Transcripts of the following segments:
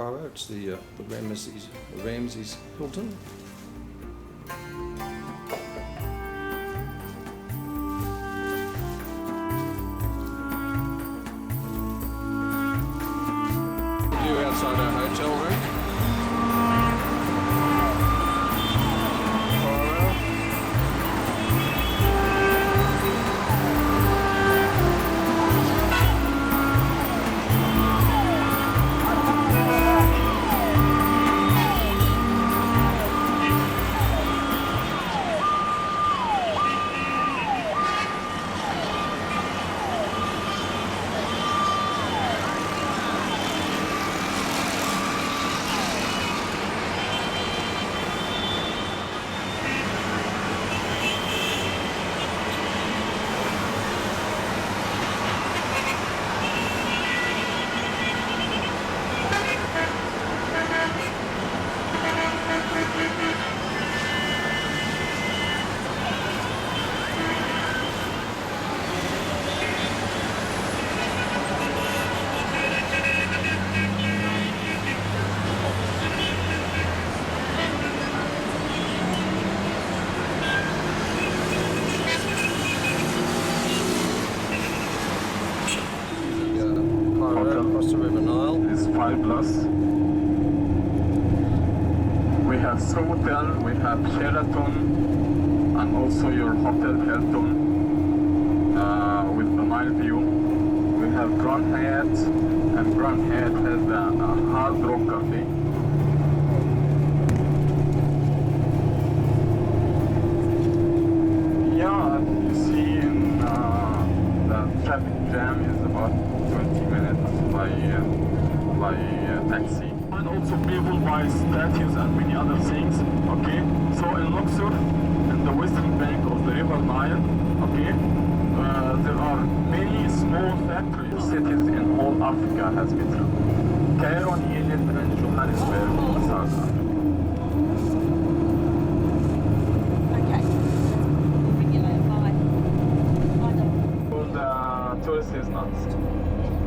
Cairo. It's the Ramses Hilton. View outside our hotel room. Across the River Nile. It's 5+. We have Sohotel, we have Sheraton, and also your Hotel Hilton with the Nile view. We have Grand Hyatt, and Grand Hyatt has the Hard Rock Cafe. Yeah, you see in the traffic jam is about 20 minutes by taxi. And also people buy statues and many other things, okay? So in Luxor, in the western bank of the River Nile, okay, there are many small factories. Cities in all Africa has been through. Cairo in Egypt and Johannesburg in South Africa. Tourist is not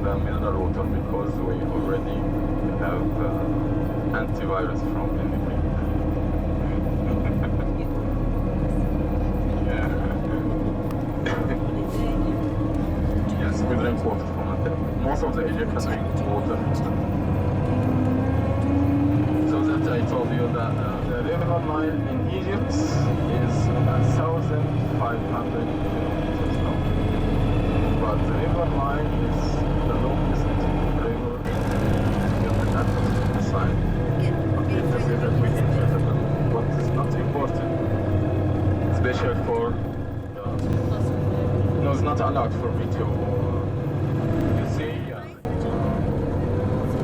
the mineral water because we already have antivirus from anything. Yeah. Yes, we drink water from it. Most of the Egyptians drink water. So that I told you that the river Nile in Egypt is 1,500 kilometers long. But the river Nile is the longest river in the Atlas side. Okay, to say that we can check it, but it's not important. Especially for no, it's not allowed for me to you see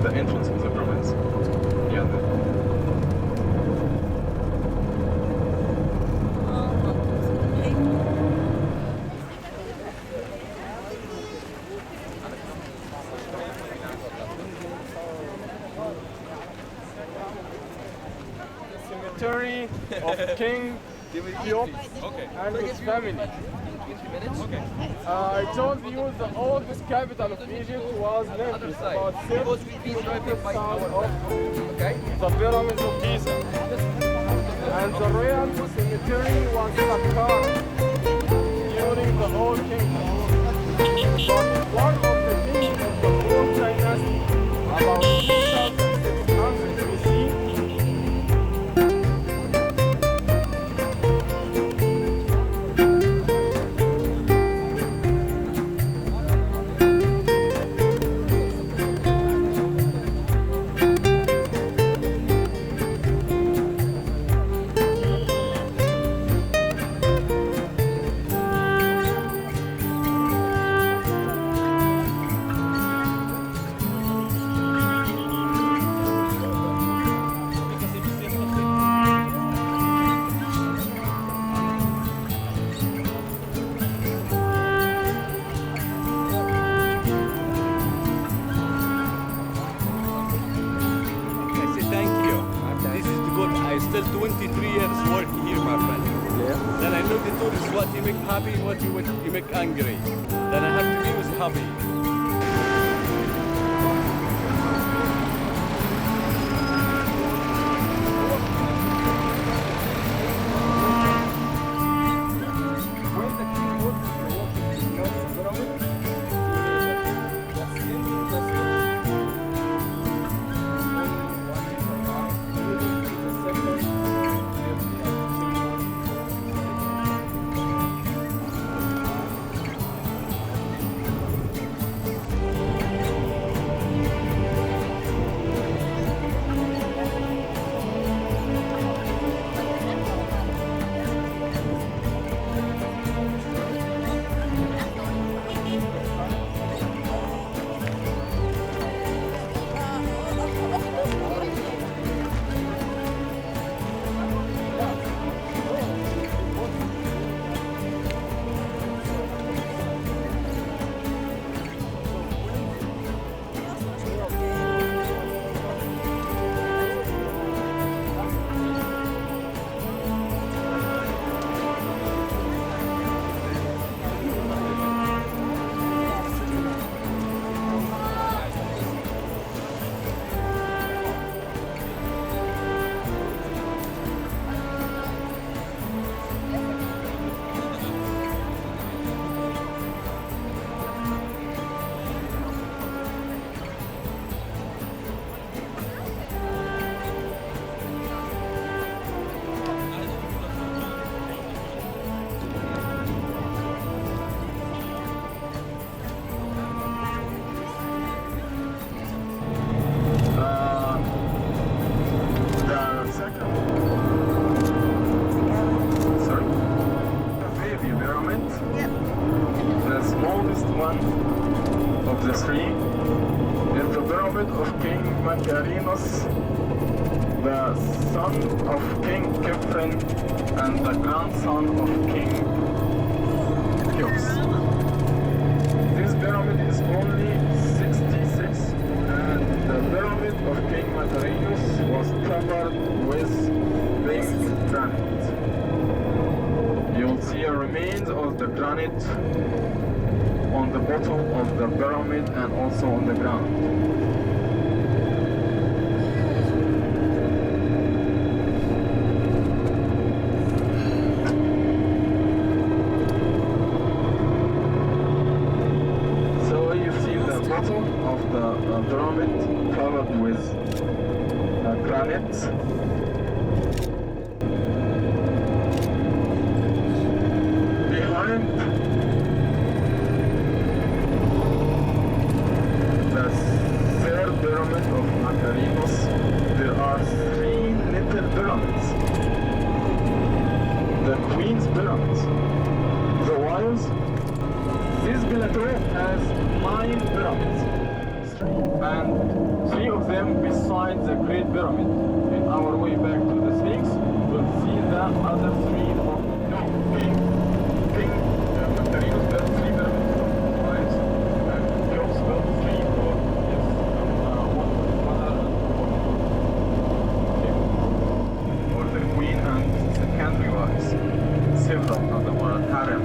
the entrance of the province. Yeah. Cemetery of King Diop and his family. I told you the oldest capital of Egypt was Memphis, about 30 kilometers south of the pyramids of Giza. And the royal cemetery was Saqqara during the Old Kingdom. But one of the kings of the Fourth Dynasty, about 2700 BC, still 23 years working here, my friend. Yeah. Then I know the tourists what you make happy and what you make angry. Then I have to be with happy. King Macarinos, the son of King Kefren and the grandson of King Cheops. This pyramid is only 66, and the pyramid of King Macarinos was covered with pink granite. You'll see remains of the granite on the bottom of the pyramid and also on the ground. So you see the bottom of the pyramid covered with granite. Behind the third pyramid of Macarinos, there are 3 little pyramids. The Queen's Pyramids. The wires. This plateau has 9 pyramids, and 3 of them beside the Great Pyramid. In our way back to the Sphinx, we'll see the other 3 of King Macarinos built 3 pyramids. Right? And Cheops built 3 for his mother and for the Queen and secondary wives. Several of them were harem.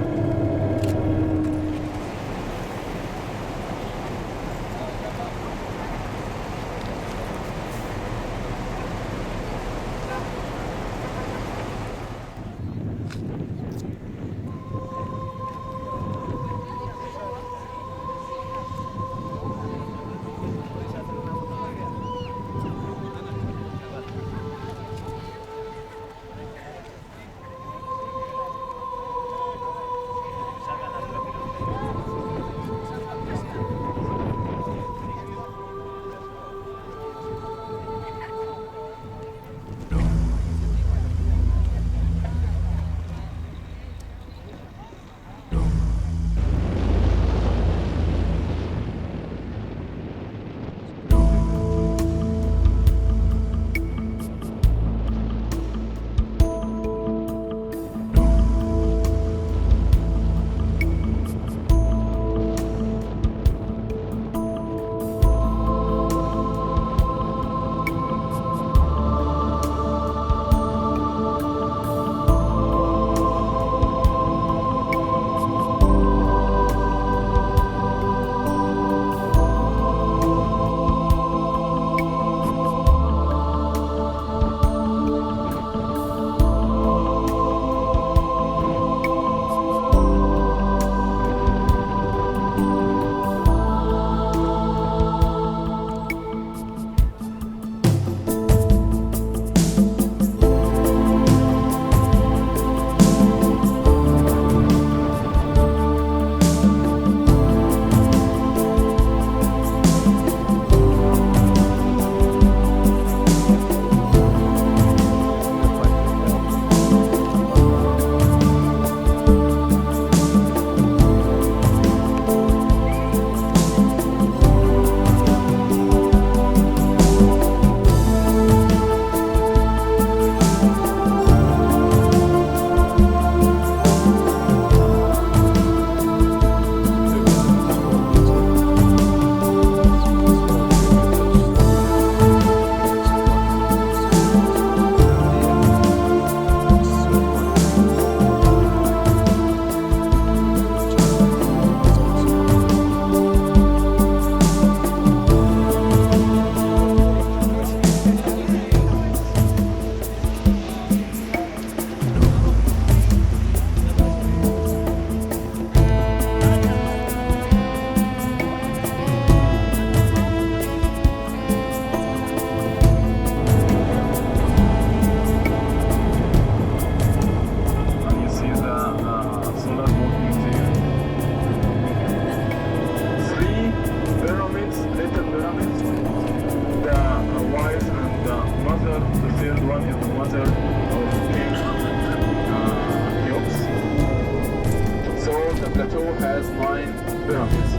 plateau has 9 pyramids.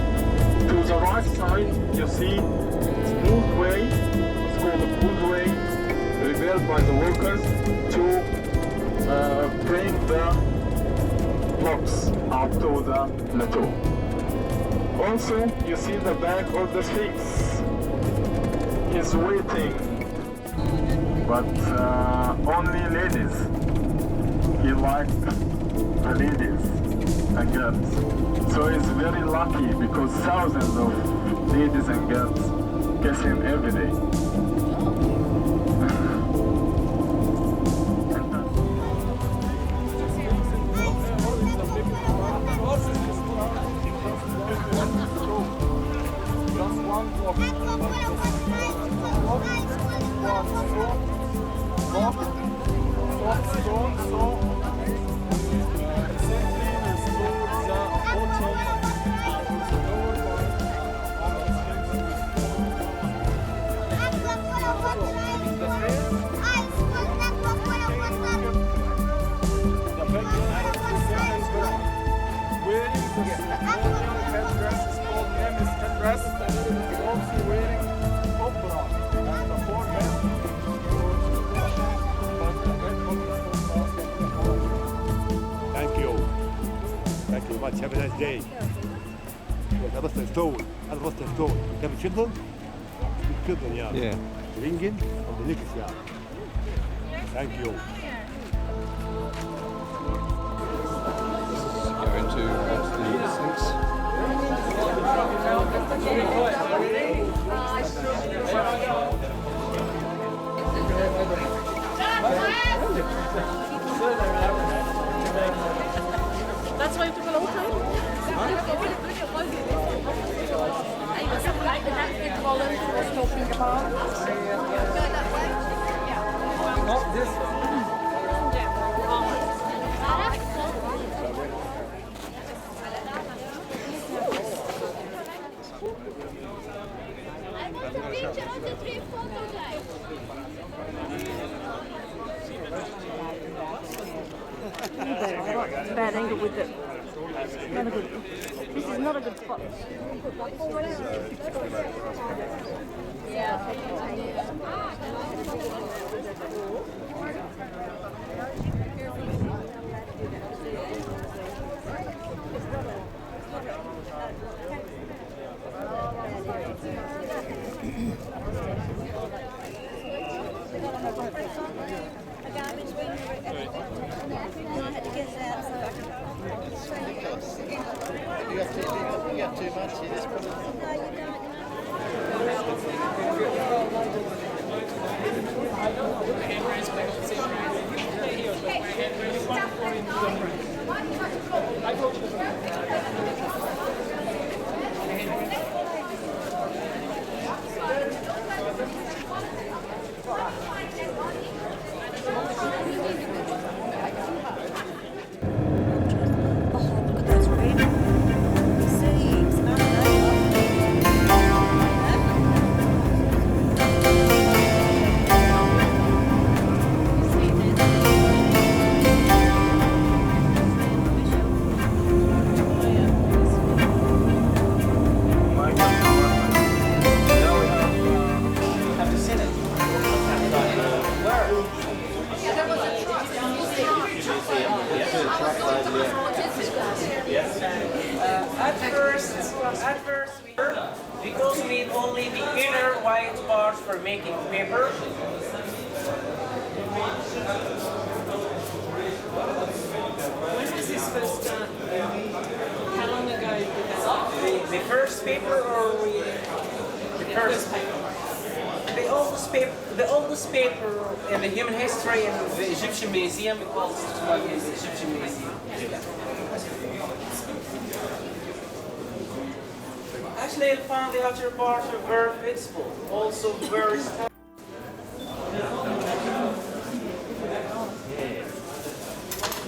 To the right side, you see causeway. It's called a causeway, rebuilt by the workers to bring the blocks up to the plateau. Also, you see the back of the Sphinx. He's waiting, but only ladies. He likes the ladies and girls. So he's very lucky because thousands of ladies and girls kiss him every day. Thank you much. Have a nice day. Yes, I lost a stone. I lost a stone. You have children? With children, yeah. Yeah. Ringen on the next, yeah. Thank you. Going to the Sphinx. That's why you took a long time? أيوة صح that volunteer was talking about. Go that way? Yeah. Oh, this. Bad angle with it. Not a good. This is not a good spot. You got too much here. This At first, because we need only the inner white parts for making paper. When was this first done? How long ago did that? The first paper or the first paper? The oldest paper in the human history in the Egyptian Museum, it was the Egyptian Museum. Actually, I found the outer part very flexible, also very strong.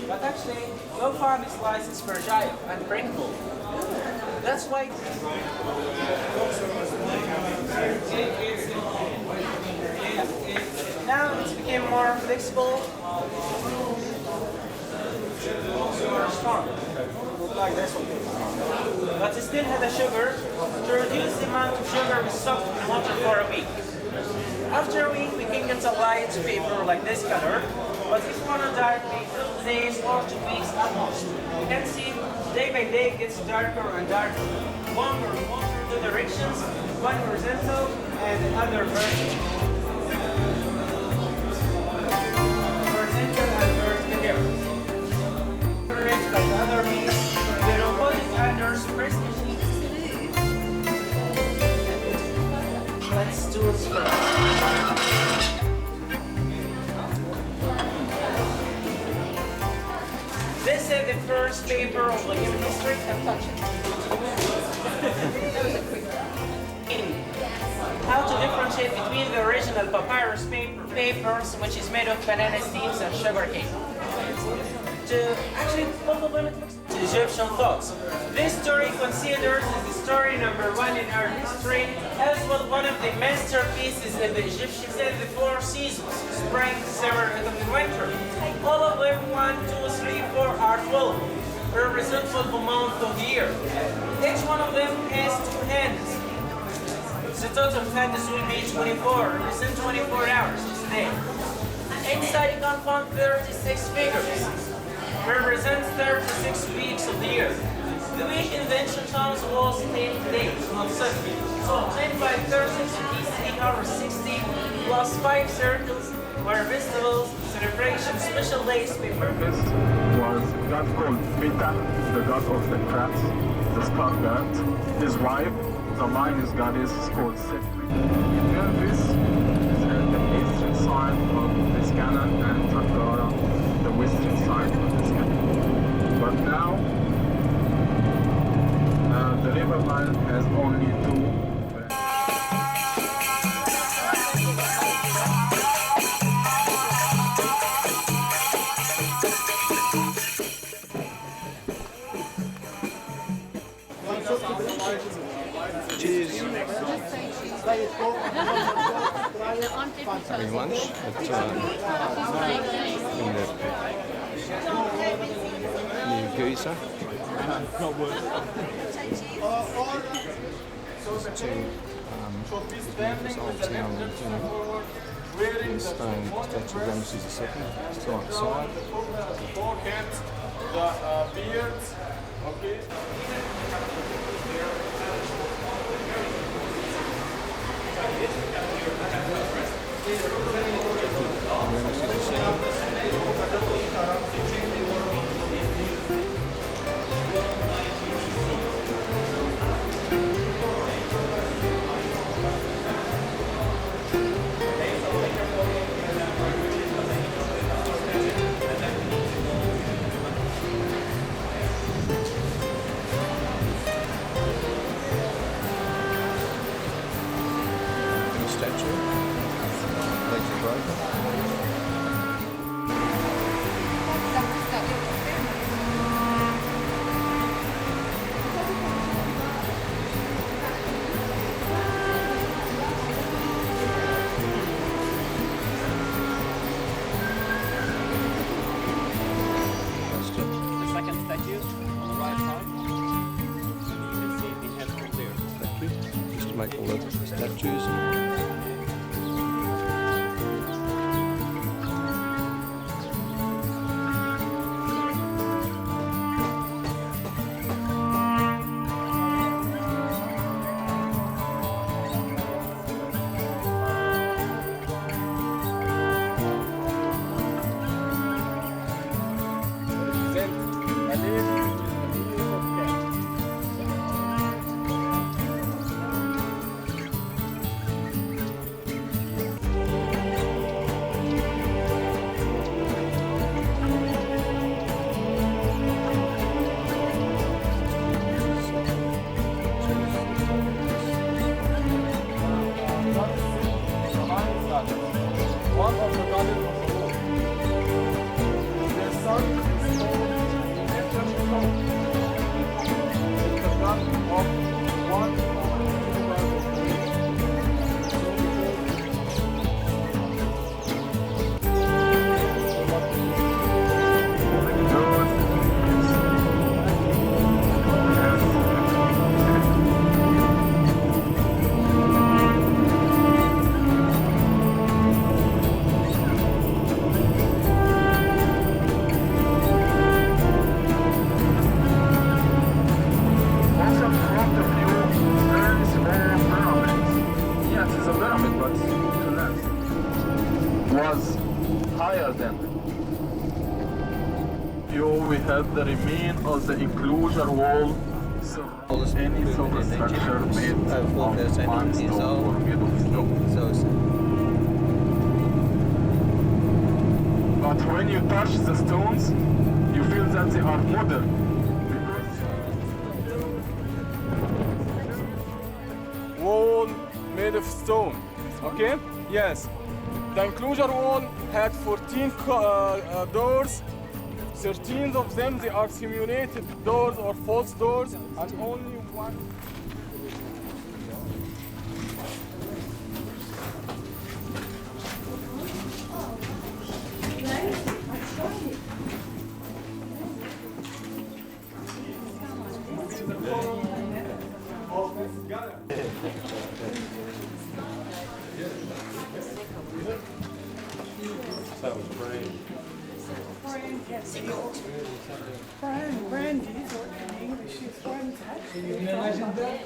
But actually, you'll find this slice is fragile and breakable. That's why now it became more flexible. strong. Like this one. But it still has a sugar. To reduce the amount of sugar, we soak in water for a week. After a week, we can get a light paper like this color. But if you want a dark paper, 2 days or 2 weeks at most. You can see day by day it gets darker and darker. One two directions, one horizontal and the other vertical. Horizontal and vertical here. Correct, but the other means the robotic under press machine. Let's do it first. This is the first paper of the human history. Touch it. How to differentiate between the original papyrus papers, which is made of banana stems and sugar cane. Actually, Egyptian thoughts. This story considers the story number 1 in our history, as well one of the masterpieces in the Egyptians and the 4 seasons, spring, summer, and winter. All of them 1, 2, 3, 4 are 12, represent the month of the year. Each one of them has 2 hands. The total of hands will be 24, represent 24 hours each day. Inside you can find 36 figures, represents 36 weeks of the year. The week in the ancient times was 10 days, not 7. So 10 by 36 is 8 hours 60, plus 5 circles were festivals, celebrations, special days, paper. This was god called Beta, the god of the crafts, the scar god. His wife, the lioness goddess, is called Set. Memphis is the eastern side of this cannon, and Saqqara, the western side of this cannon. But now, the river Nile has only 2. Cheers. Having lunch at in the new Giza. There's 2 this old town in stone statue of Ramses II, still outside. The foreheads, the beards, okay. Statue. Legs are broken. The second statue on the right side. You can see the head from there. Thank you. Just to make all the statues. We have the remain of the enclosure wall. So any substructure made of limestone or made of stone. But when you touch the stones, you feel that they are modern. Wall made of stone. Okay? Yes. The enclosure wall had 14 doors. 13 of them, they are simulated doors or false doors, and only one. That was great. Brandy, or in English is Brandy. Can you imagine that?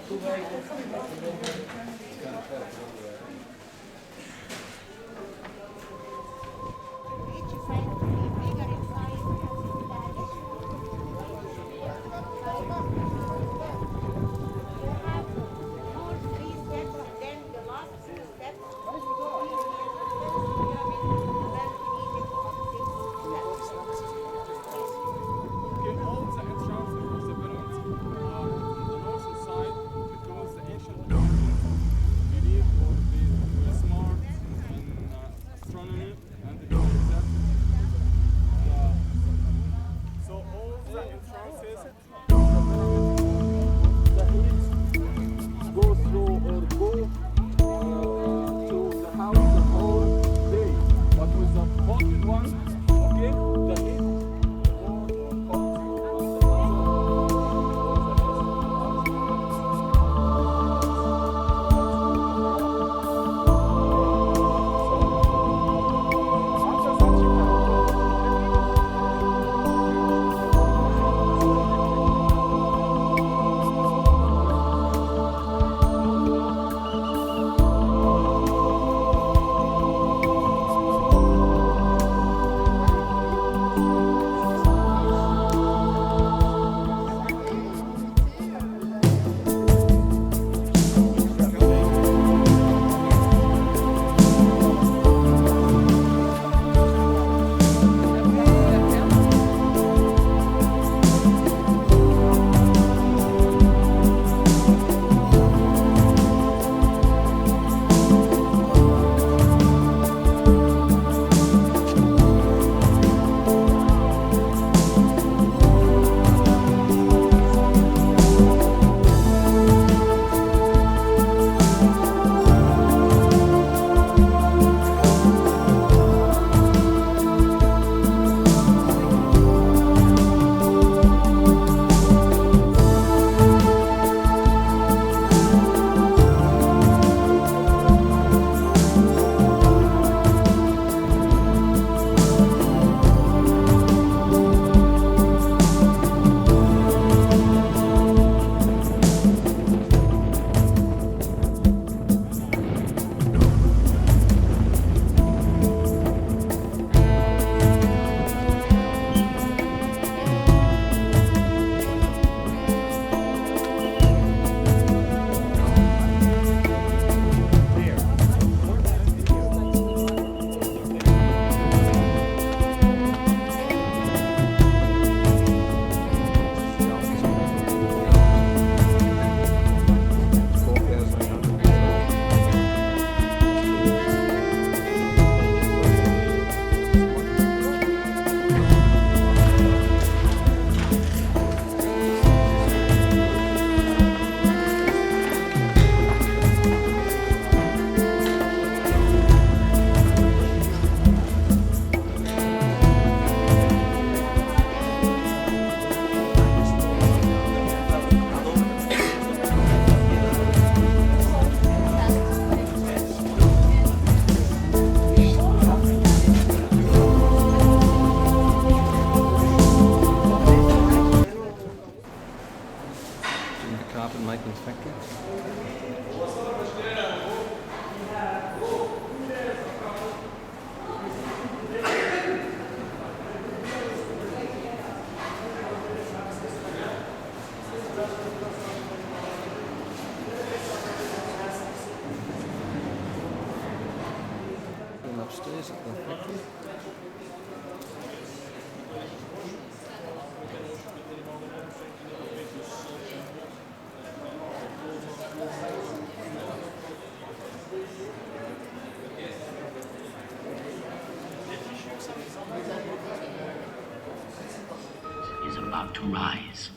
about to rise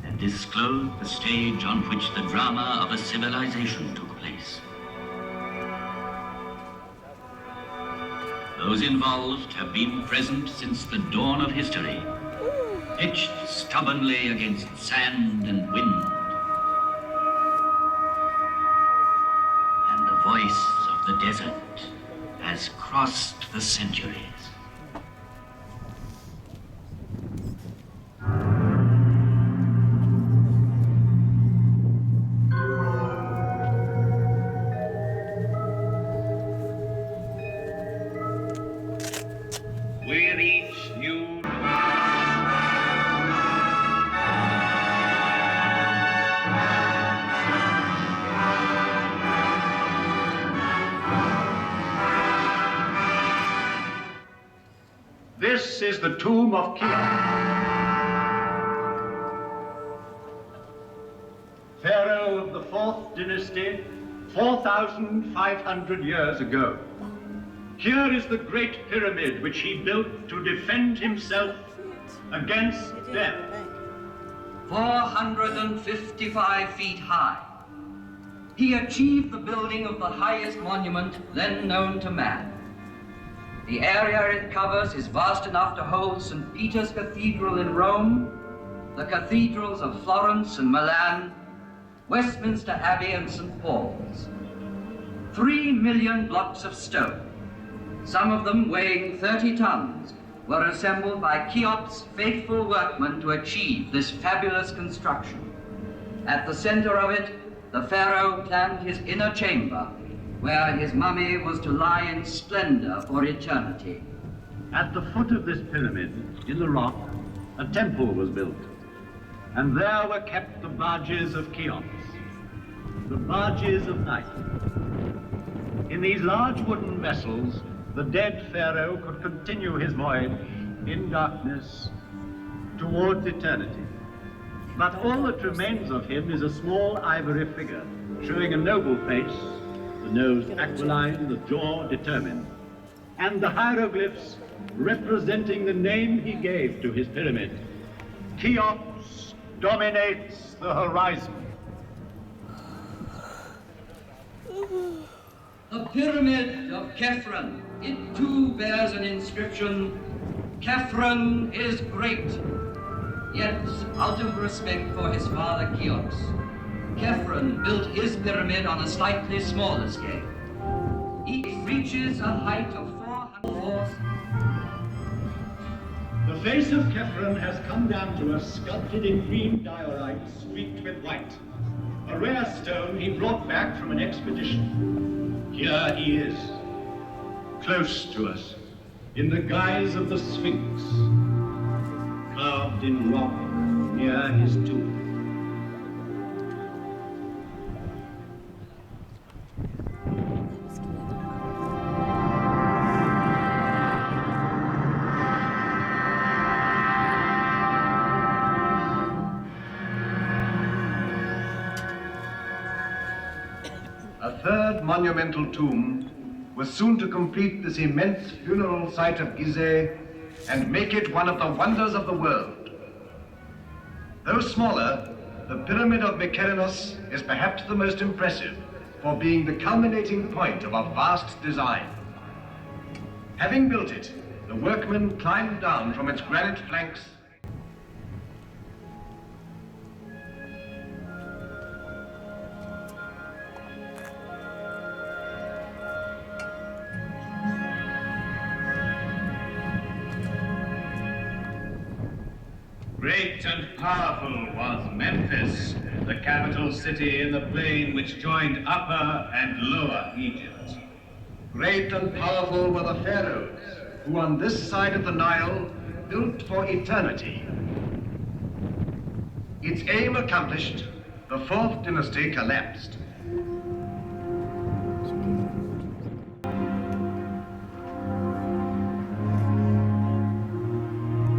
and disclose the stage on which the drama of a civilization took place. Those involved have been present since the dawn of history, etched stubbornly against sand and wind. And the voice of the desert has crossed the centuries. With each new This is the tomb of Cheops, pharaoh of the 4th dynasty, 4,500 years ago. Here is the great pyramid which he built to defend himself against death. 455 feet high. He achieved the building of the highest monument then known to man. The area it covers is vast enough to hold St. Peter's Cathedral in Rome, the cathedrals of Florence and Milan, Westminster Abbey and St. Paul's. 3 million blocks of stone, some of them weighing 30 tons, were assembled by Cheops' faithful workmen to achieve this fabulous construction. At the center of it, the pharaoh planned his inner chamber, where his mummy was to lie in splendor for eternity. At the foot of this pyramid, in the rock, a temple was built, and there were kept the barges of Cheops, the barges of night. In these large wooden vessels, the dead pharaoh could continue his voyage in darkness towards eternity. But all that remains of him is a small ivory figure, showing a noble face, the nose aquiline, the jaw determined, and the hieroglyphs representing the name he gave to his pyramid. Cheops dominates the horizon. The Pyramid of Khephren, it too bears an inscription, Khephren is great. Yet, out of respect for his father Cheops, Khephren built his pyramid on a slightly smaller scale. Each reaches a height of 400 feet. The face of Khephren has come down to us sculpted in green diorite streaked with white, a rare stone he brought back from an expedition. Here he is, close to us, in the guise of the Sphinx, carved in rock near his tomb. A third monumental tomb was soon to complete this immense funeral site of Gizeh and make it one of the wonders of the world. Though smaller, the Pyramid of Mykerinos is perhaps the most impressive for being the culminating point of a vast design. Having built it, the workmen climbed down from its granite flanks Great and powerful was Memphis, the capital city in the plain which joined Upper and Lower Egypt. Great and powerful were the pharaohs, who on this side of the Nile built for eternity. Its aim accomplished, the 4th dynasty collapsed.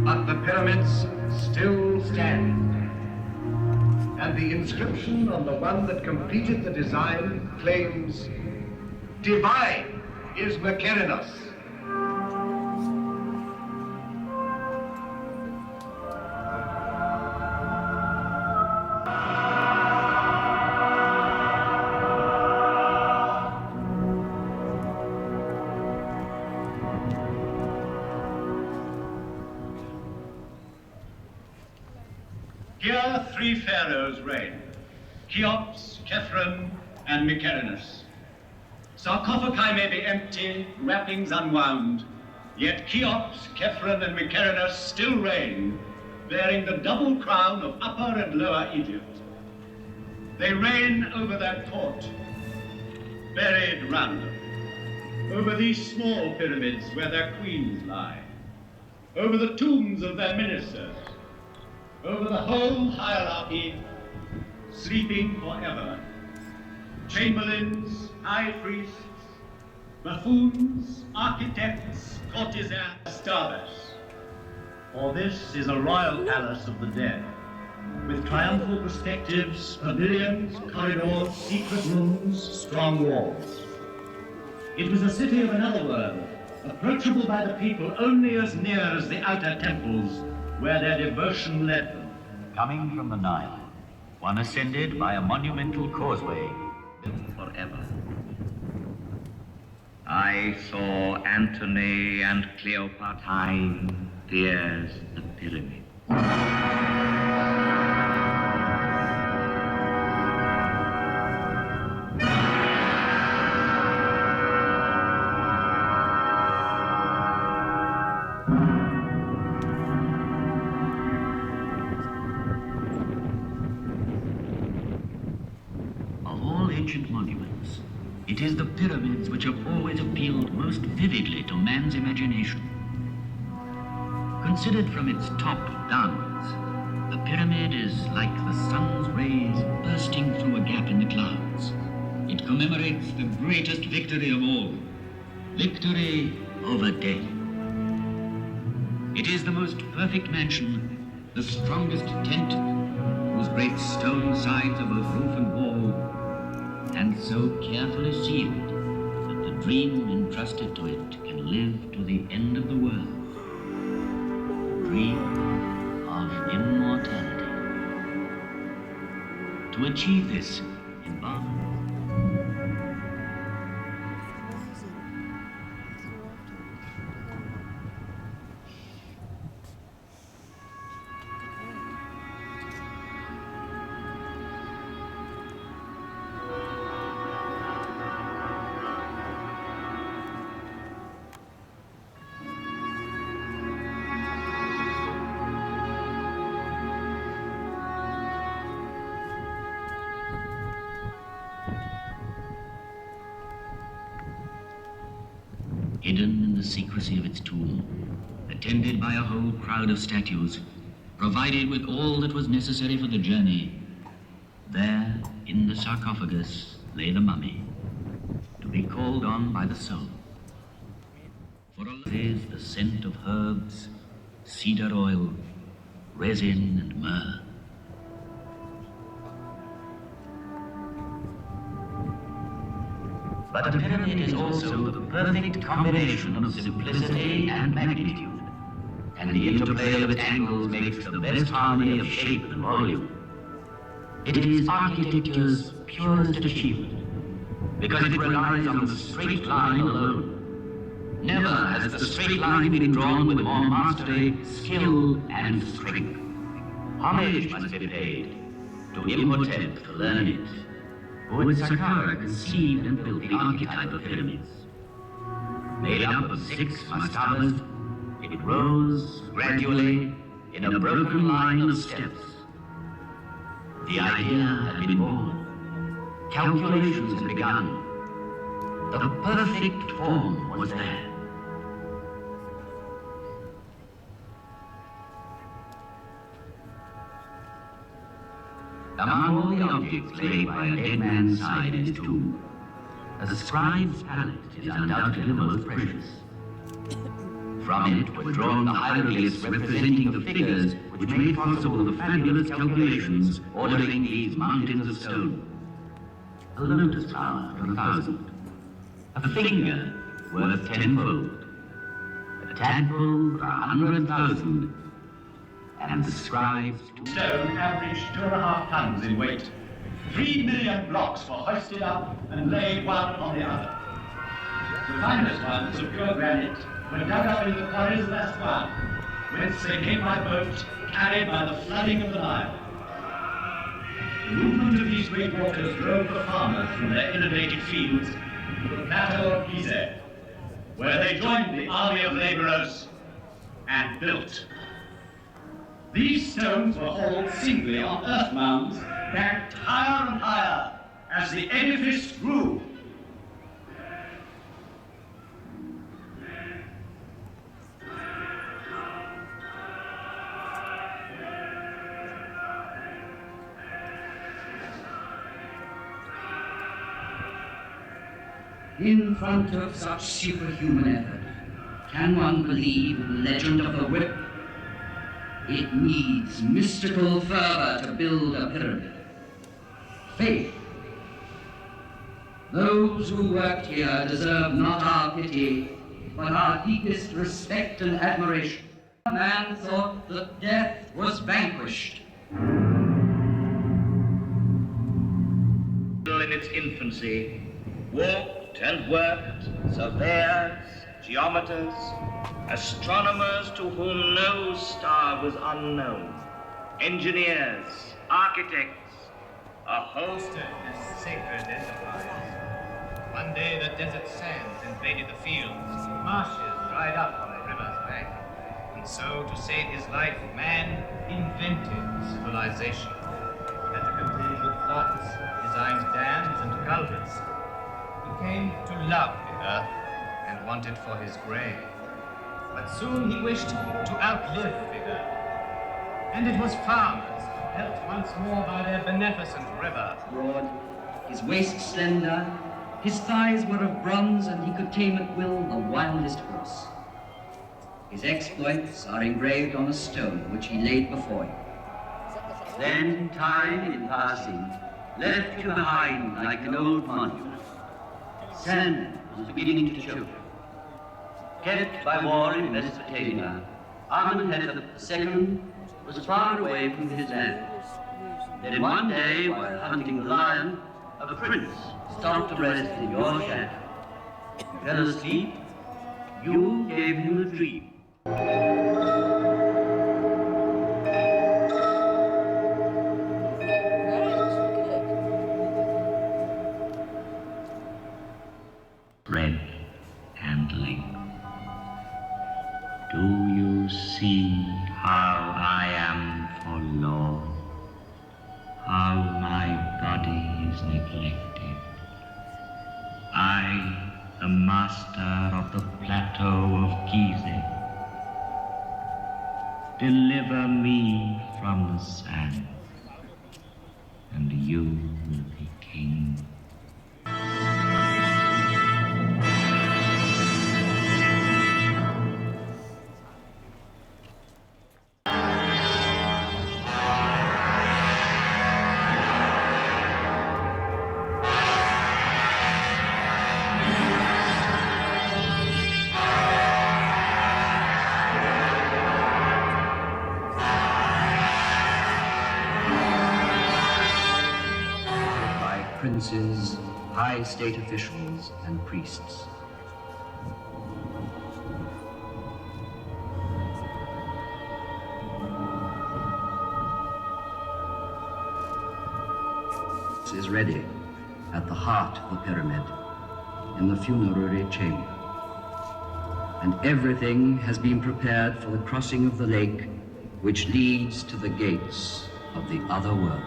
But the pyramids still stand. And the inscription on the one that completed the design claims, "Divine is Mykerinos." Here 3 pharaohs reigned, Cheops, Khephren, and Mykerinus. Sarcophagi may be empty, wrappings unwound, yet Cheops, Khephren, and Mykerinus still reign, bearing the double crown of Upper and Lower Egypt. They reign over their court, buried round them, over these small pyramids where their queens lie, over the tombs of their ministers, over the whole hierarchy, sleeping forever. Chamberlains, high priests, buffoons, architects, courtesans, starvers. For this is a royal palace of the dead, with triumphal perspectives, pavilions, corridors, secret rooms, strong walls. It was a city of another world, approachable by the people only as near as the outer temples, where their devotion led them. Coming from the Nile, one ascended by a monumental causeway built forever. I saw Antony and Cleopatra pierce the pyramid. Ancient monuments, it is the pyramids which have always appealed most vividly to man's imagination. Considered from its top downwards, the pyramid is like the sun's rays bursting through a gap in the clouds. It commemorates the greatest victory of all, victory over death. It is the most perfect mansion, the strongest tent, whose great stone sides are both roof and wall, and so carefully sealed that the dream entrusted to it can live to the end of the world. The dream of immortality. To achieve this, embalmed. Hidden in the secrecy of its tomb, attended by a whole crowd of statues, provided with all that was necessary for the journey, there, in the sarcophagus, lay the mummy, to be called on by the soul. For a is the scent of herbs, cedar oil, resin, and myrrh. But the pyramid is also the perfect combination of simplicity and magnitude, and the interplay of its angles makes the best harmony of shape and volume. It is architecture's purest achievement, because it relies on the straight line alone. Never has the straight line been drawn with more mastery, skill, and strength. Homage must be paid to Imhotep the learned, who in Saqqara conceived and built the archetype of pyramids. Made up of 6 mastabas, it rose gradually in a broken line of steps. The idea had been born. Calculations had begun. The perfect form was there. Among all the objects laid by a dead man's side in his tomb, a scribe's palette is undoubtedly the most precious. From it were drawn the hieroglyphs representing the figures which made possible the fabulous calculations ordering these mountains of stone. A lotus flower for 1,000, a finger worth 10-fold, a tadpole for 100,000, and the scribes Stone averaged 2.5 tons in weight. 3 million blocks were hoisted up and laid one on the other. The finest ones of pure granite were dug up in the quarries of Aswan, whence they came by boat, carried by the flooding of the Nile. The movement of these great waters drove the farmers from their inundated fields to the plateau of Gizeh, where they joined the army of laborers and built. These stones were hauled singly on earth mounds, banked higher and higher as the edifice grew. In front of such superhuman effort, can one believe in the legend of the whip? It needs mystical fervor to build a pyramid. Faith. Those who worked here deserve not our pity, but our deepest respect and admiration. Man thought that death was vanquished. In its infancy, walked and worked surveyors, geometers, astronomers to whom no star was unknown, engineers, architects, a host of this sacred enterprise. One day the desert sands invaded the fields, marshes dried up on the river's bank, and so to save his life, man invented civilization. He had to contend with floods, designed dams and culverts. He came to love the earth and wanted for his grave. But soon he wished to outlive vigor. And it was farmers, helped once more by their beneficent river. Broad, his waist slender, his thighs were of bronze, and he could tame at will the wildest horse. His exploits are engraved on a stone which he laid before him. Then time in passing left you behind like an old monument. Sand was beginning to choke. Kept by war in Mesopotamia, Amenhotep II was far away from his land. Then one day, while hunting the lion, a prince stopped to rest in your shadow. He fell asleep. You gave him a dream. Red and link. Do you see how I am forlorn? How my body is neglected? I, the master of the plateau of Gizeh. Deliver me from the sand, and you will be king. Princes, high state officials, and priests. Is ready at the heart of the pyramid, in the funerary chamber. And everything has been prepared for the crossing of the lake, which leads to the gates of the other world.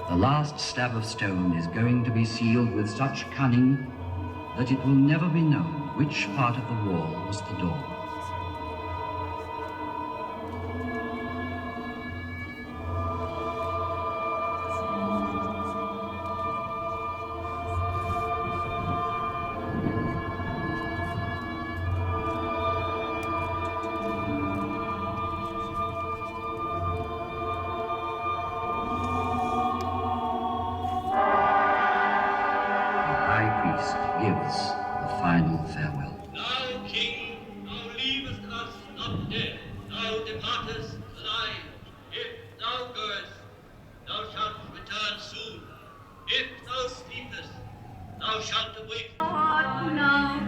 The last slab of stone is going to be sealed with such cunning that it will never be known which part of the wall was the door. Gives the final farewell. Thou, King, thou leavest us not dead, thou departest alive. If thou goest, thou shalt return soon. If thou sleepest, thou shalt awake. What now?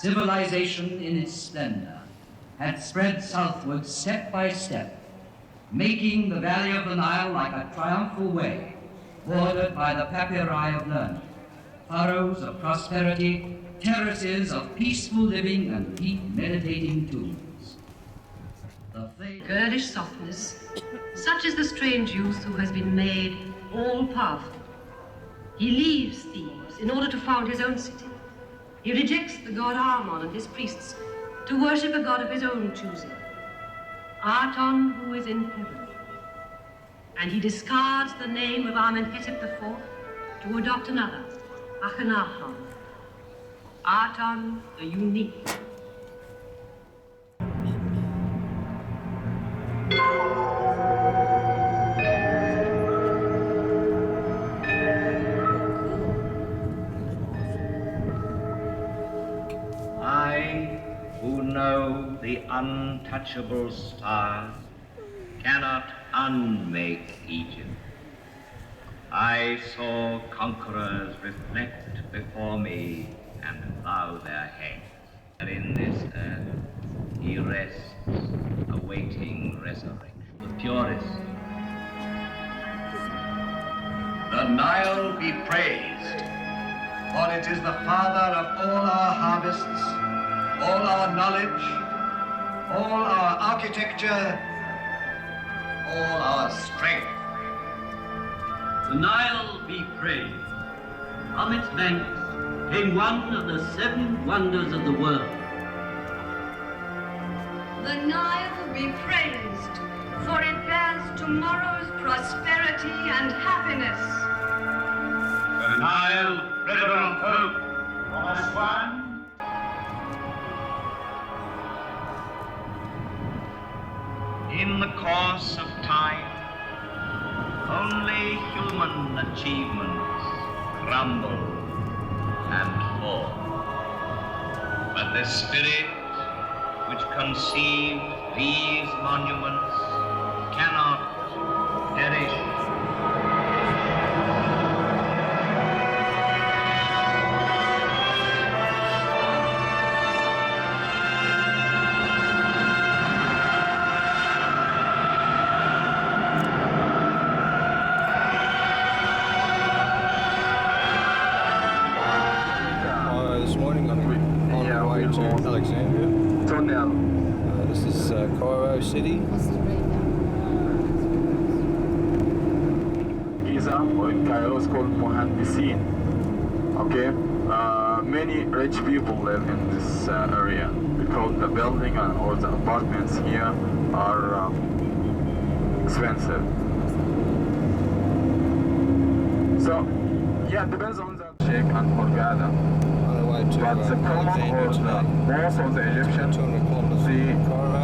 civilization in its splendor had spread southward step by step, making the valley of the Nile like a triumphal way, bordered by the papyri of learning, furrows of prosperity, terraces of peaceful living and deep meditating tombs. Girlish softness, such is the strange youth who has been made all-powerful. He leaves Thebes in order to found his own city. He rejects the god Amon and his priests to worship a god of his own choosing, Aton, who is in heaven. And he discards the name of Amenhotep IV to adopt another, Akhenaton, Aton the unique. I, who know the untouchable stars, cannot unmake Egypt. I saw conquerors reflect before me and bow their heads. And in this earth he rests, awaiting resurrection. The purest. The Nile be praised, for it is the father of all our harvests, all our knowledge, all our architecture, all our strength. The Nile be praised. From its banks came one of the 7 wonders of the world. The Nile be praised, for it bears tomorrow's prosperity and happiness. The Nile, river of hope, from Aswan. In the course of time, only human achievements crumble and fall. But the spirit which conceived these monuments cannot perish. This morning I'm on my way to Alexandria. This is Cairo City. Giza, or in Cairo, is called Muhandisin. Okay, many rich people live in this area because the building or the apartments here are expensive. So, yeah, it depends on the Sheikh and Hurghada. But the common or most of the Egyptians, they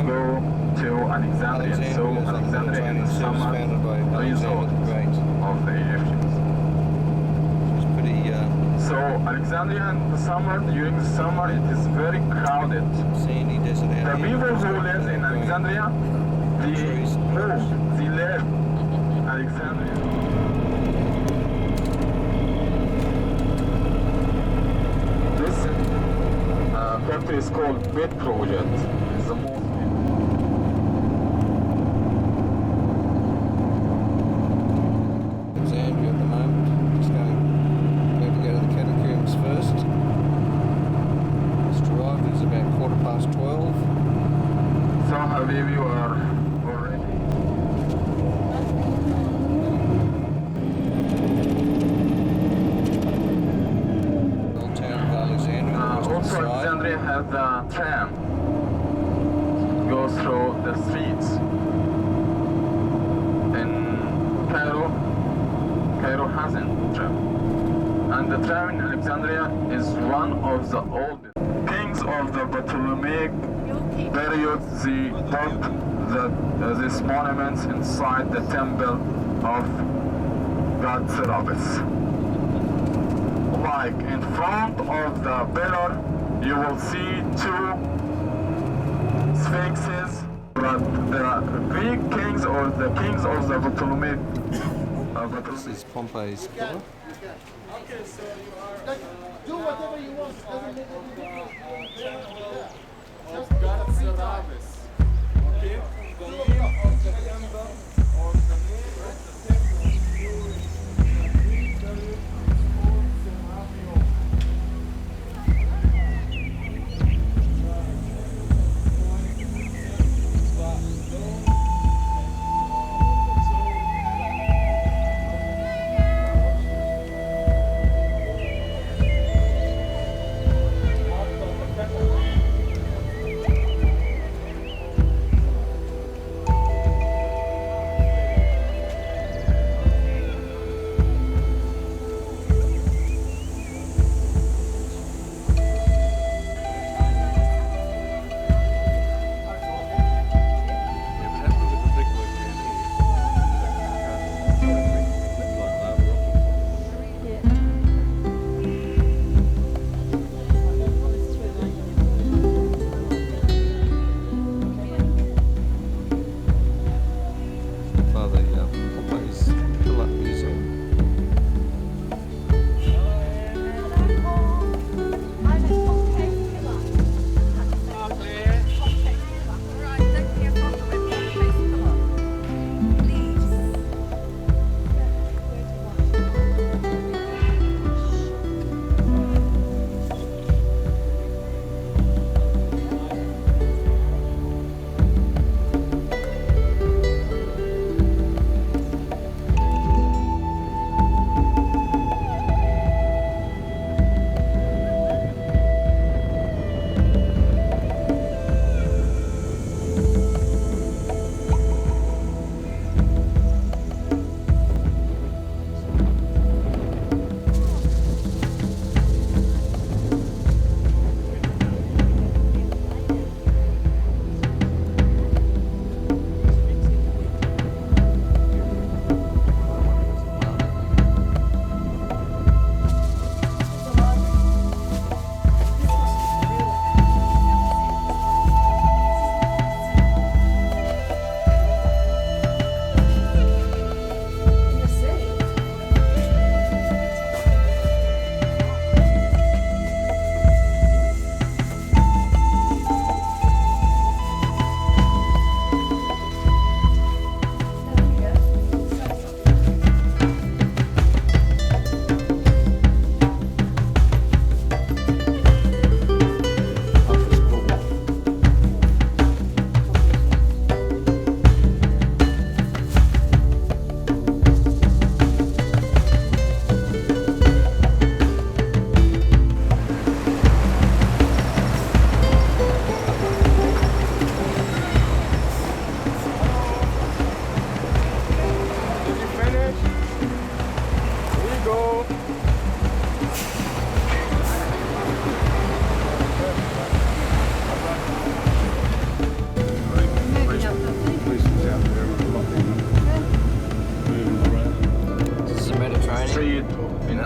go to Alexandria. So Alexandria in the summer resort of the Egyptians. So Alexandria in the summer, during the summer, it is very crowded. The people who live in Alexandria, they live in Alexandria. Factory is called Petrojet. It's the most Alexandria at the moment. Just going to go to the catacombs first. This drive is about 12:15. So Habib, you are already. Old town of Alexandria. Also, Alexandria has a tram. It goes through the streets. In Cairo hasn't tram. And the tram in Alexandria is one of the oldest. Kings of the Ptolemaic period, they put these monuments inside the temple of God Serapis. Like in front of the pillar, you will see 2 sphinxes. But the Greek kings or the kings of the Ptolemaic. This is Pompey's pillar. Okay, so you are Do whatever you want. Doesn't make any difference. Of Garcerabes. Okay? The name of the temple or the name of the temple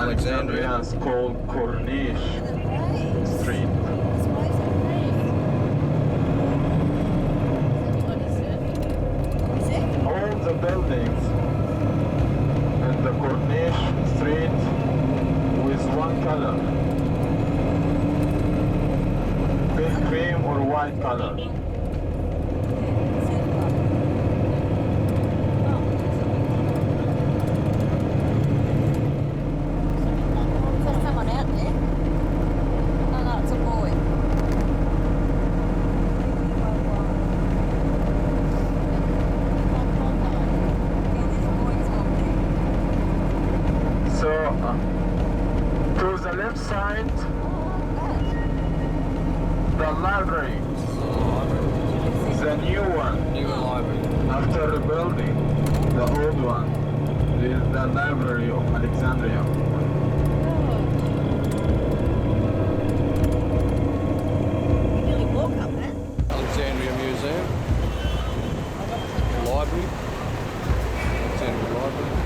Alexandria is called Corniche Street. All the buildings in the Corniche Street with one color, pink cream or white color. To the left side, the library, the new one, after rebuilding the old one, is the library of Alexandria. Alexandria Museum, library, Alexandria Library.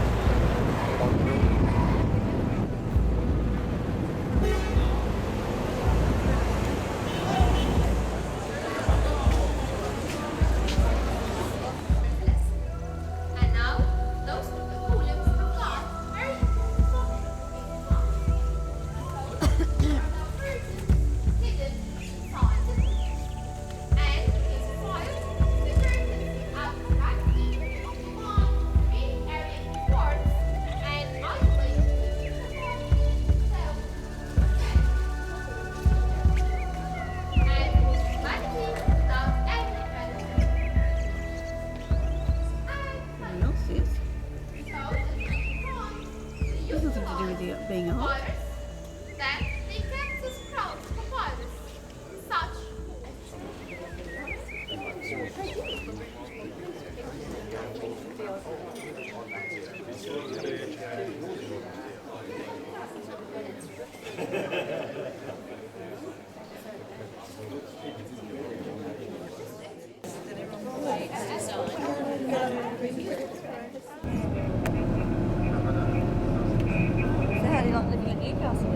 how do you like living in Newcastle?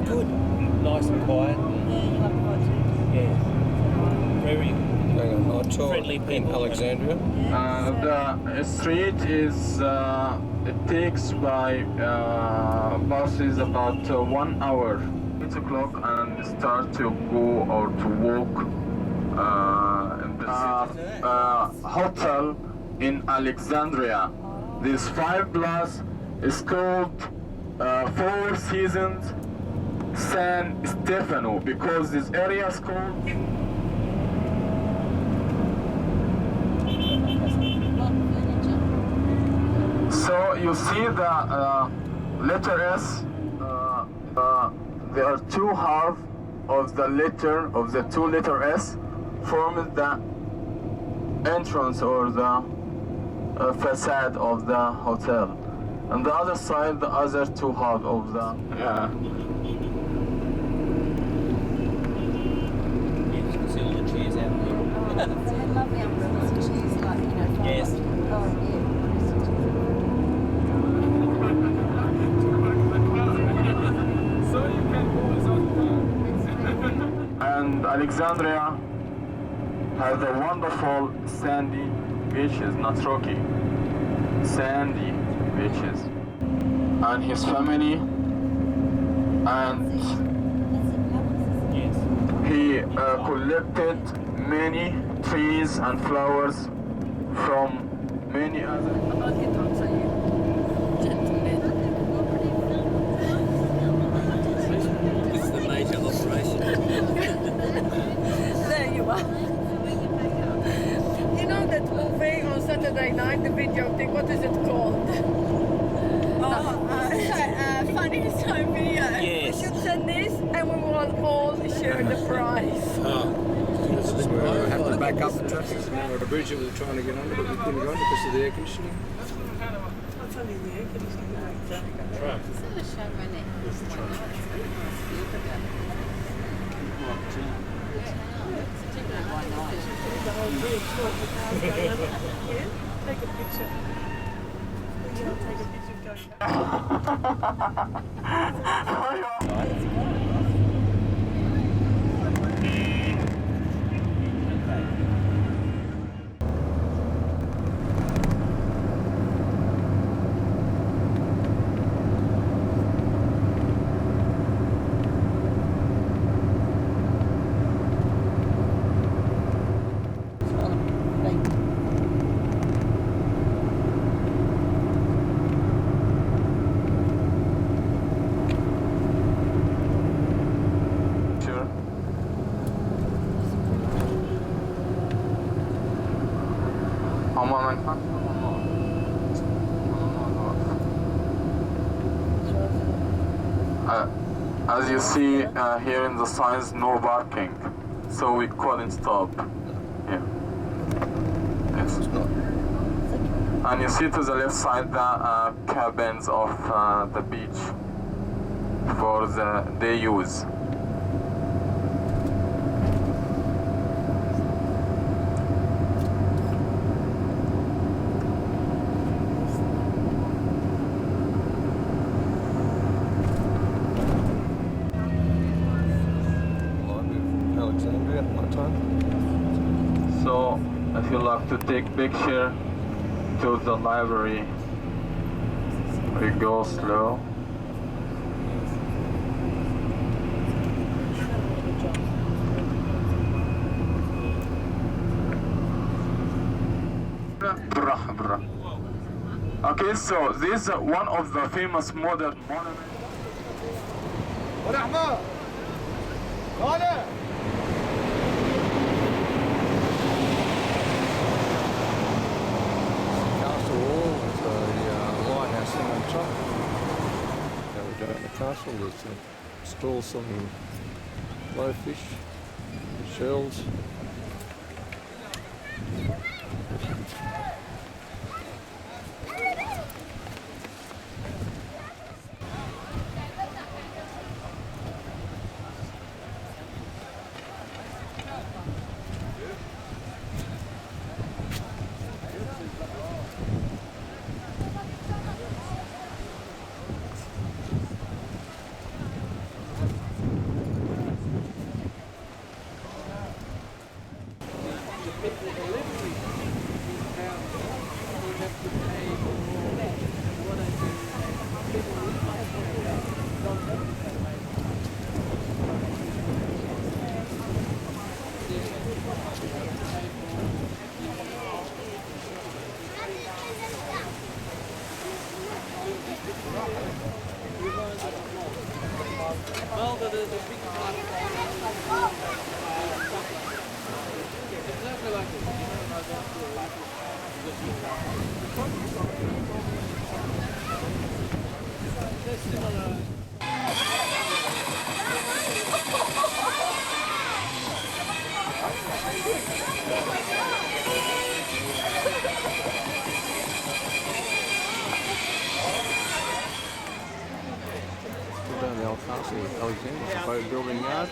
Good. Nice and quiet. Yeah, you like quiet too? Yeah. Very I taught friendly in people. Alexandria. The street is, it takes by buses about 1 hour. 8 o'clock and start to go or to walk in the hotel in Alexandria. This 5+ is called Four Seasons San Stefano because this area is called So you see the letter S, there are two halves of the letter, of the two letter S, form the entrance or the facade of the hotel. And the other side, the other two halves of the... Yeah, you can see all the chairs out there. Lovely umbrellas and chairs, like, you know, Yes. Oh, yeah. And Alexandria has a wonderful sandy beaches, not rocky, sandy beaches. And his family, and he collected many trees and flowers from many other. This is the major operation. There you are. You know that movie on Saturday night, the video thing, what is it called? Funniest Home Video. Yes. We should send this and we will all share the prize. We have to back up the traffic. Or the bridge that we were trying to get under, but we couldn't go under because of the air conditioning. What's only the air conditioning? Take a picture. I'll take a picture going As you see here in the signs, no parking, so we couldn't stop. Yeah. Yes. And you see to the left side the cabins of the beach for the day use. Alexandria at my time. So if you like to take picture to the library, we go slow. Okay, so this is one of the famous modern monuments. Castle wall with a lighthouse thing on top. Now we go in the castle, there's still some blowfish, shells. delivery we have to pay for what I do. People don't have to pay. Well, the big part exactly like this. They're similar. Down the old castle of Alexander, the boat building yard.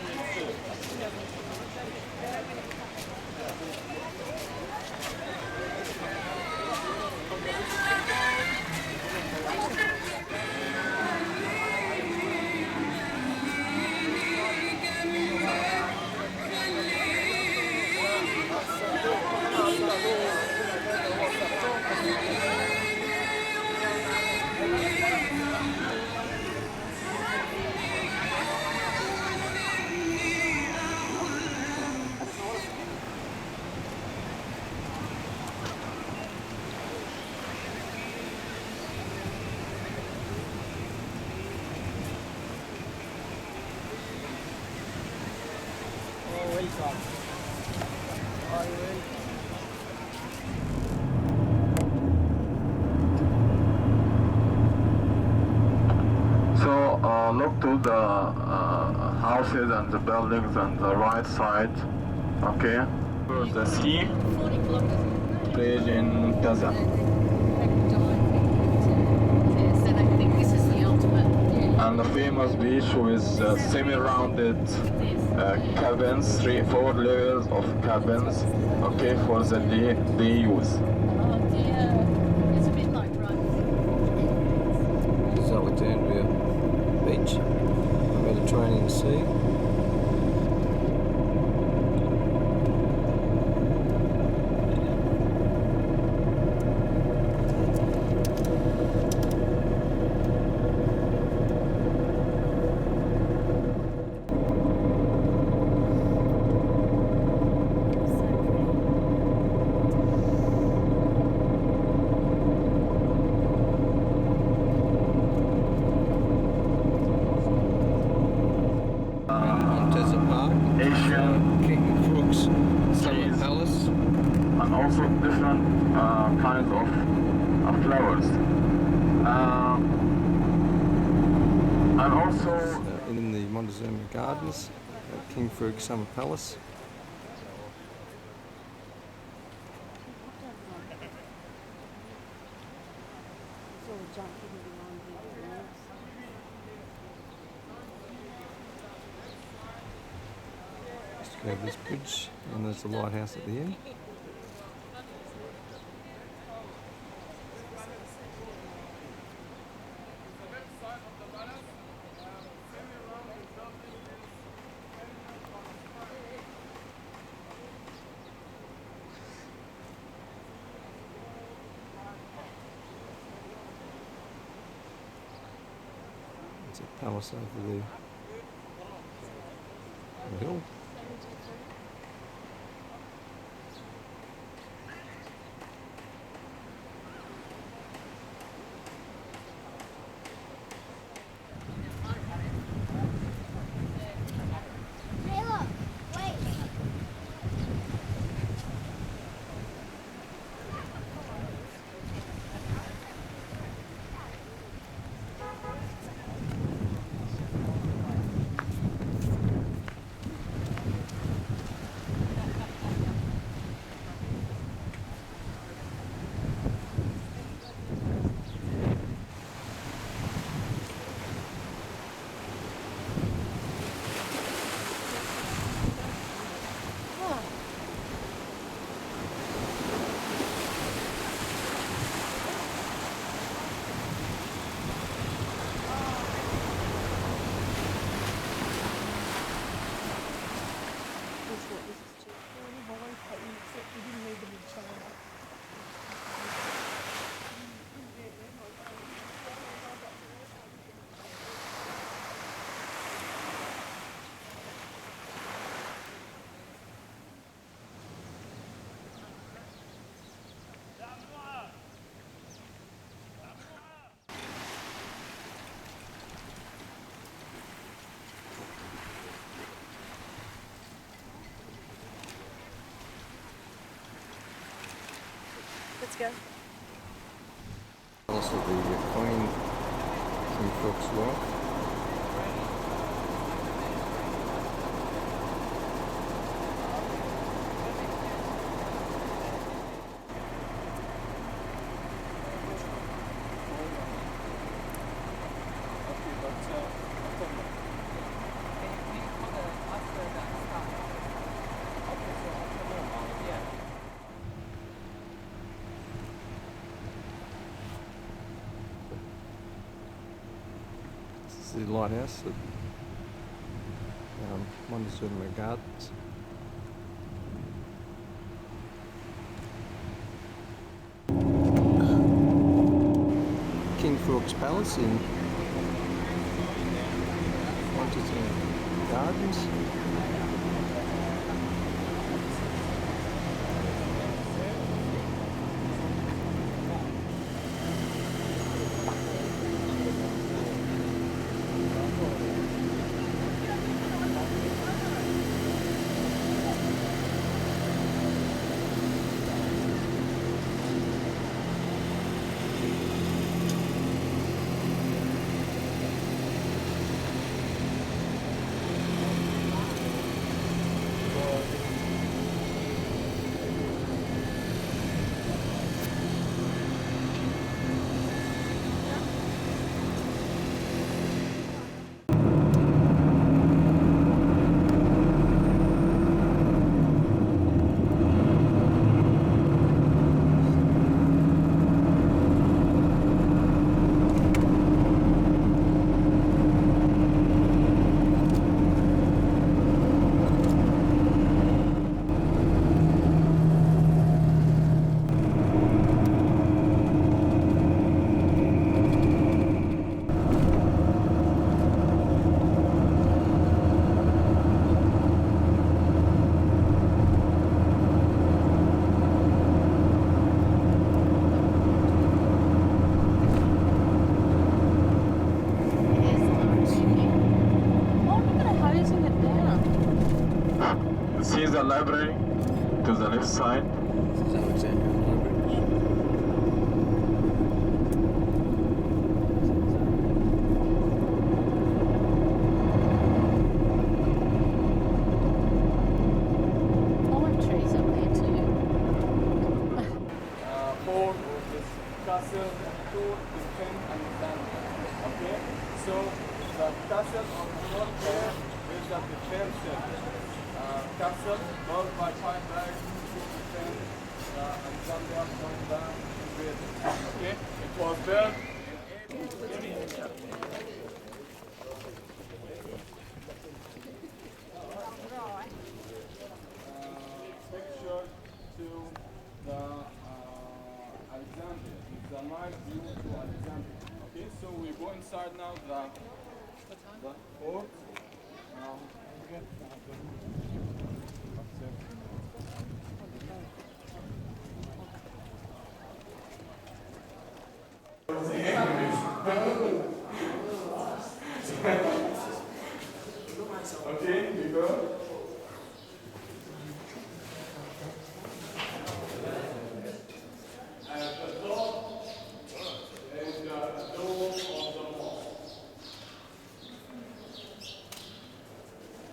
So look to the houses and the buildings on the right side, okay? The sea bridge in Gaza. So they think this is the ultimate. And the famous beach with semi-rounded cabins, 4 levels of cabins, okay, for the day use. Oh dear, it's a bit like Rome. This is Alexandria Beach, Mediterranean Sea. And also different kinds of flowers. And also in the Montezuma Gardens at King Farouk Summer Palace. Just go over this bridge and there's the lighthouse at the end. It's a palace over there on the hill. Let's go. Also the Queen King Fox Walk. This is the lighthouse that Montezuma Gardens. King Fawkes Palace in Montezuma Gardens. See the library to the left side. This is Alexandria Library. Olive trees up there too. Four of this castle, two defend Alexandria. Okay, so the castle on the north there is the defensive castle built by Pythagoras to defend Alexandria from the invaders. Okay, it was built in picture to the Alexandria, the night view to Alexandria. Okay, so we go inside now the fort. Okay, you go. And the door is the door of the mosque.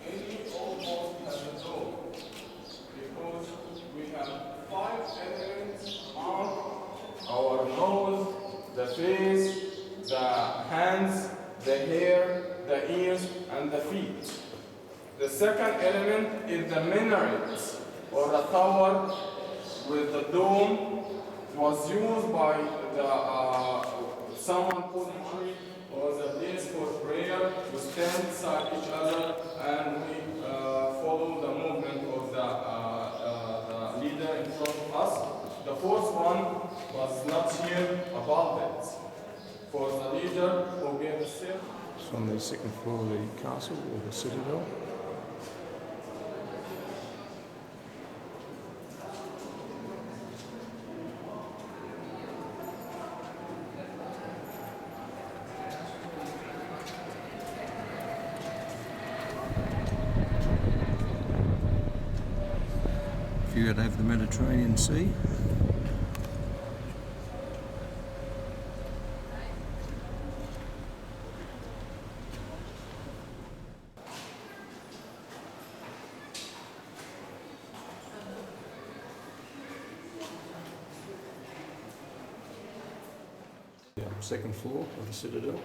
Any old mosque has a door because we have 5 elements on our nose, the face, the hands, the hair, the ears, and the feet. The second element is the minaret, or the tower with the dome. It was used by the someone put tree, was a place for prayer. We stand beside each other and we follow the movement of the leader in front of us. The fourth one was not here above it. For the leader who gave the step. It's on the second floor of the castle or the citadel. View out over the Mediterranean Sea. The second floor of the Citadel.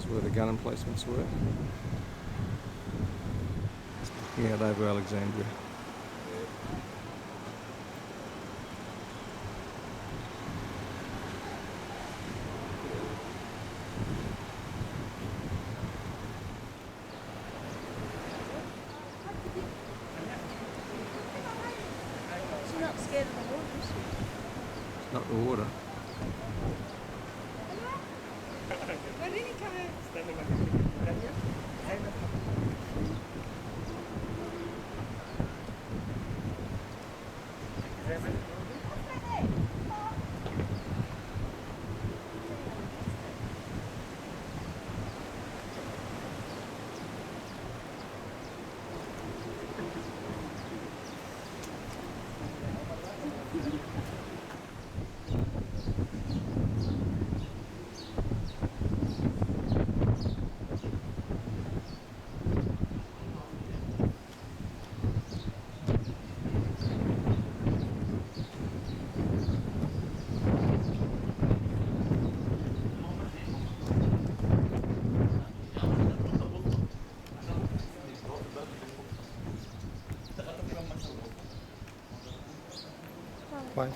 Where the gun emplacements were. Just looking out over Alexandria. She's not scared of the water, is she? It's not the water. Where did he come out? Bye.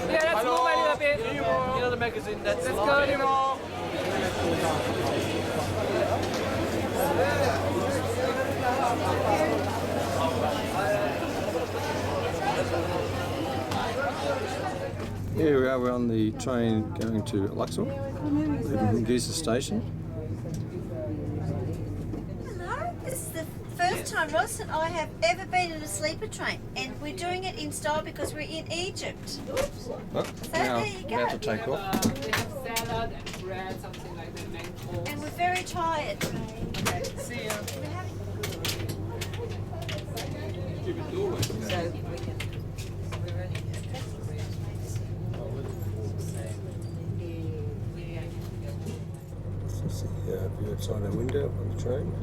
Yeah, let's move a little bit. You know the magazine. Let's go anymore. Here we are, we're on the train going to Luxor, leaving from Giza Station. Hello, this is the first time Ross and I have ever been in a sleeper train, and we're doing it in style because we're in Egypt. Well, now there you go. about to take off. We have salad and bread, something like that, main course. And we're very tired. Okay, see you. Let's see view outside our window on the train.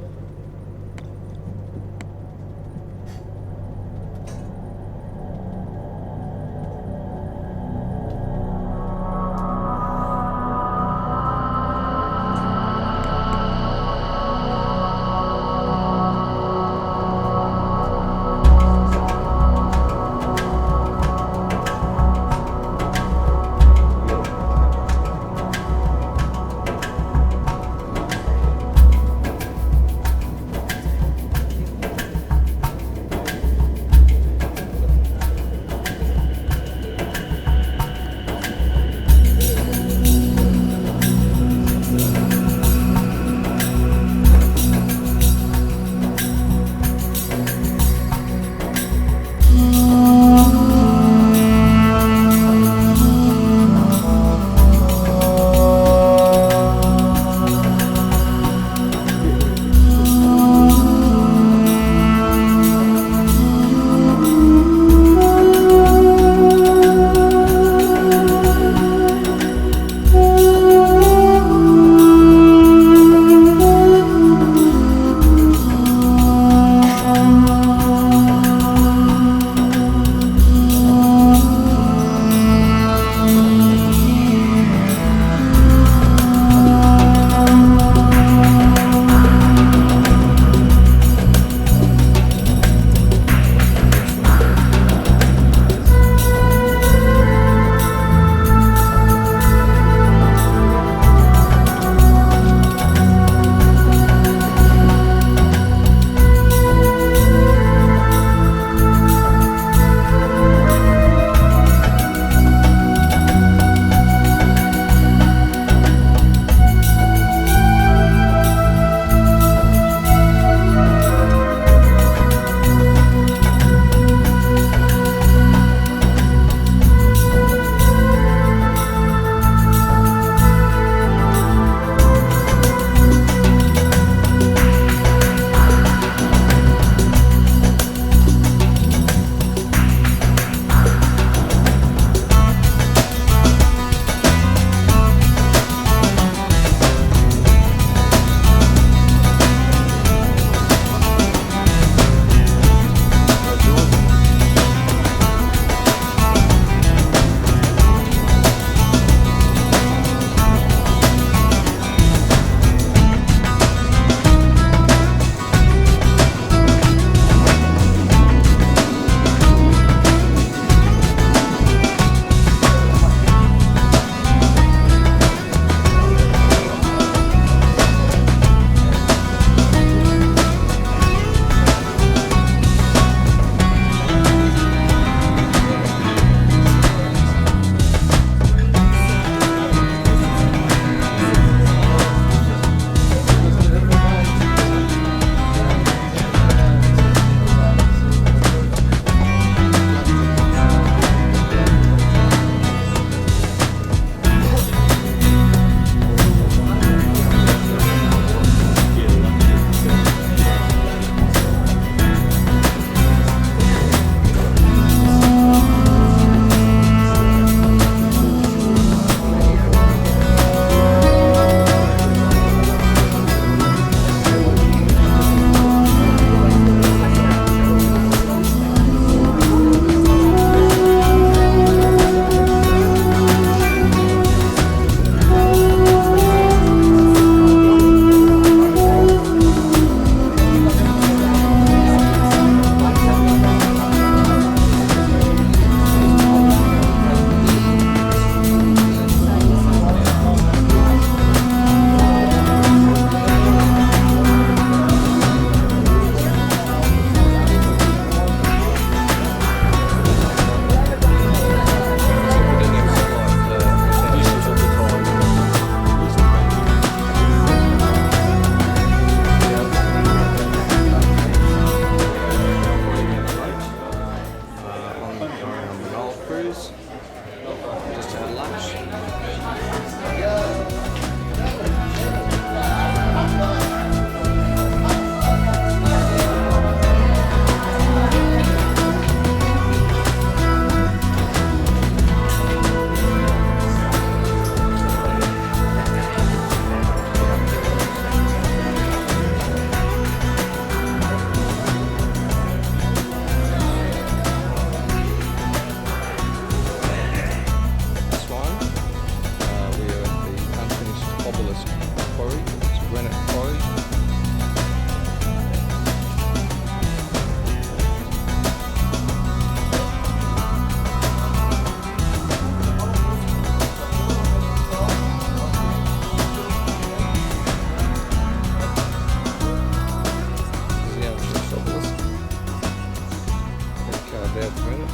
there at the minute.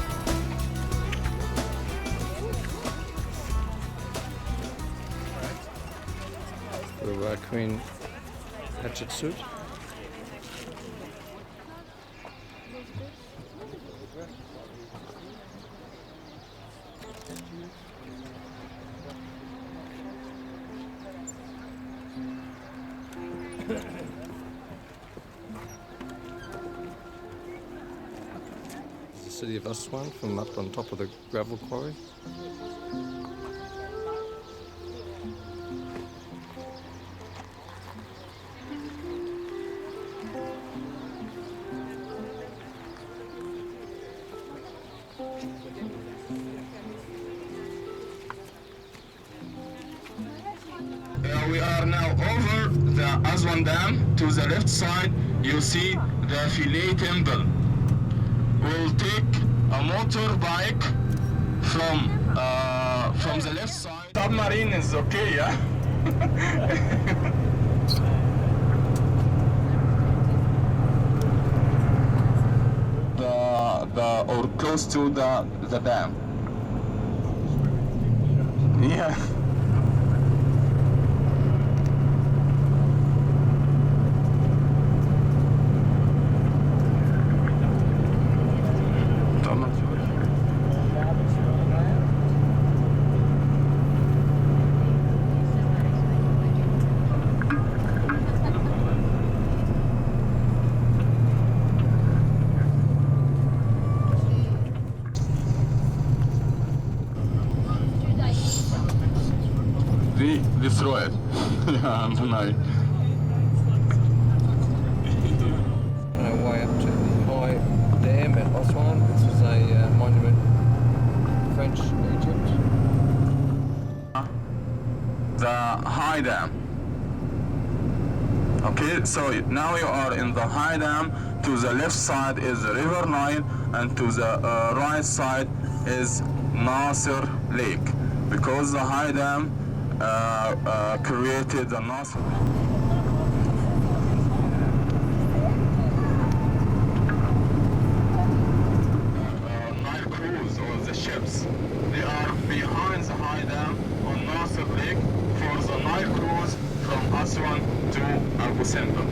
The Queen Hatshepsut. The city of Aswan from up on top of the gravel quarry. We are now over the Aswan Dam. To the left side, you see the Philae Temple. We'll take a motorbike from the left side. Submarine is okay, yeah? or close to the dam. Yeah. Destroy it. Yeah, tonight. Way up to the High Dam at Aswan. This is a monument French Egypt. The High Dam. Okay, so now you are in the High Dam. To the left side is the River Nile, and to the right side is Nasser Lake, because the High Dam created the Nasser. Nile cruise, or the ships, they are behind the High Dam on Nasser Lake for the Nile cruise from Aswan to Abu Simbel.